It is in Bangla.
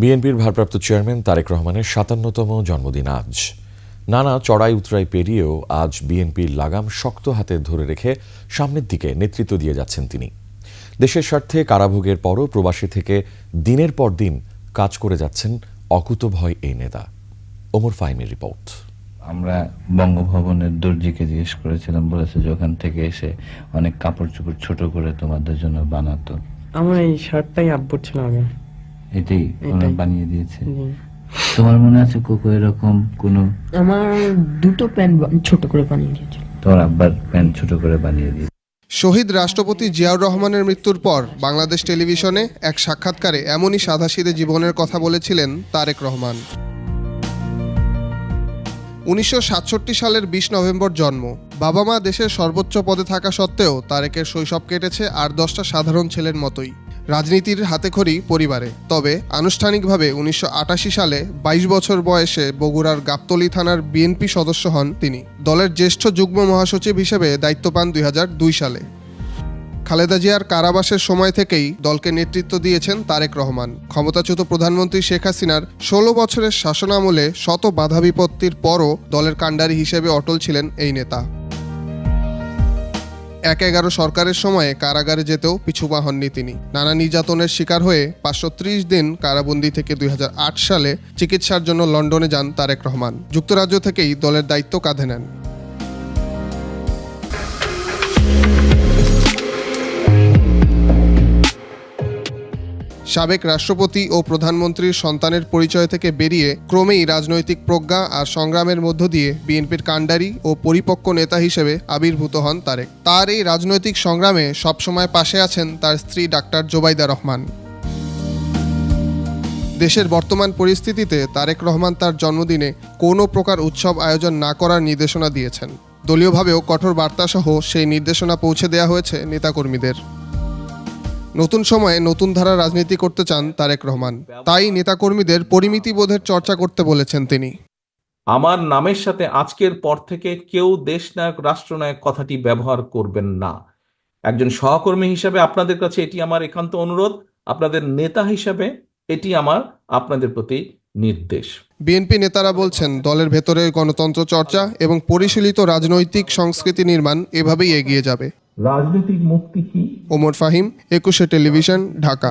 বিএনপির ভারপ্রাপ্ত চেয়ারম্যান তারেক রহমানের ৫৭তম জন্মদিন আজ। নানা চড়াই উতরাই পেরিয়েও আজ বিএনপির লাগাম শক্ত হাতে ধরে রেখে সামনের দিকে নেতৃত্ব দিয়ে যাচ্ছেন তিনি। দেশের স্বার্থে কারাভোগের পরও প্রবাসী থেকে দিনের পর দিন কাজ করে যাচ্ছেন অকুতোভয় এই নেতা। ওমর ফাহিমের রিপোর্ট। আমরা বঙ্গভবনের দর্জিকে জিজ্ঞেস করেছিলাম, বলেছে যে ওখান থেকে এসে অনেক কাপড় চোপড় ছোট করে তোমাদের জন্য বানাতো। আমার এই শার্টটাই আব্বুর ছিল আগে, এটাই ওরা বানিয়ে দিয়েছে। তোমার মনে আছে কোকো এরকম কোন? আমার দুটো প্যান্ট ছোট করে বানিয়ে দিয়েছিল। তোমার আব্বার প্যান্ট ছোট করে বানিয়ে দিয়েছে। শহীদ রাষ্ট্রপতি জিয়াউর রহমানের মৃত্যুর পর বাংলাদেশ টেলিভিশনে এক সাক্ষাৎকারে এমনই সাদাসিধে জীবনের কথা বলেছিলেন তারেক রহমান। ১৯৬৭ সালের ২০ নভেম্বর জন্ম। বাবা মা দেশের সর্বোচ্চ পদে থাকা সত্ত্বেও তারেকের শৈশব কেটেছে ৮-১০টা সাধারণ ছেলের মতোই। রাজনীতির হাতেখড়ি পরিবারে, তবে আনুষ্ঠানিকভাবে ১৯৮৮ সালে ২২ বছর বয়সে বগুড়ার গাবতলী থানার বিএনপি সদস্য হন তিনি। দলের জ্যেষ্ঠ যুগ্ম মহাসচিব হিসেবে দায়িত্ব পান ২০০২ সালে। খালেদা জিয়ার কারাবাসের সময় থেকেই দলকে নেতৃত্ব দিয়েছেন তারেক রহমান। ক্ষমতাচ্যুত প্রধানমন্ত্রী শেখ হাসিনার ১৬ বছরের শাসনামলে শত বাধা বিপত্তির পরও দলের কাণ্ডারি হিসেবে অটল ছিলেন এই নেতা। ১/১১ সরকারের সময়ে কারাগারে যেতেও পিছুপা হননি তিনি। নানা নির্যাতনের শিকার হয়ে ৫৩০ দিন কারাবন্দী থেকে ২০০৮ সালে চিকিৎসার জন্য লন্ডনে যান তারেক রহমান। যুক্তরাজ্য থেকেই দলের দায়িত্ব কাঁধে নেন। সাবেক রাষ্ট্রপতি ও প্রধানমন্ত্রীর সন্তানের পরিচয় থেকে বেরিয়ে ক্রমেই রাজনৈতিক প্রজ্ঞা আর সংগ্রামের মধ্য দিয়ে বিএনপির কাণ্ডারি ও পরিপক্ক নেতা হিসেবে আবির্ভূত হন তারেক। তার এই রাজনৈতিক সংগ্রামে সবসময় পাশে আছেন তার স্ত্রী ডাক্তার জোবাইদা রহমান। দেশের বর্তমান পরিস্থিতিতে তারেক রহমান তার জন্মদিনে কোনো প্রকার উৎসব আয়োজন না করার নির্দেশনা দিয়েছেন। দলীয়ভাবেও কঠোর বার্তাসহ সেই নির্দেশনা পৌঁছে দেওয়া হয়েছে নেতাকর্মীদের। নতুন সময়ে নতুন ধারা রাজনীতি করতে চান তারেক রহমান, তাই নেতাকর্মীদের পরিমিতিবোধের চর্চা করতে বলেছেন তিনি। আমার নামের সাথে আজকের পর থেকে কেউ দেশনায়ক রাষ্ট্রনায়ক কথাটি ব্যবহার করবেন না। একজন সহকর্মী হিসাবে আপনাদের কাছে এটি আমার একান্ত অনুরোধ, আপনাদের নেতা হিসাবে এটি আমার আপনাদের প্রতি নির্দেশ। বিএনপি নেতারা বলছেন দলের ভেতরে গণতন্ত্র চর্চা এবং পরিশীলিত রাজনৈতিক সংস্কৃতি নির্মাণ এভাবেই এগিয়ে যাবে। রাজনৈতিক মুক্তি কি? ওমর ফাহিম, ২১শে টেলিভিশন, ঢাকা।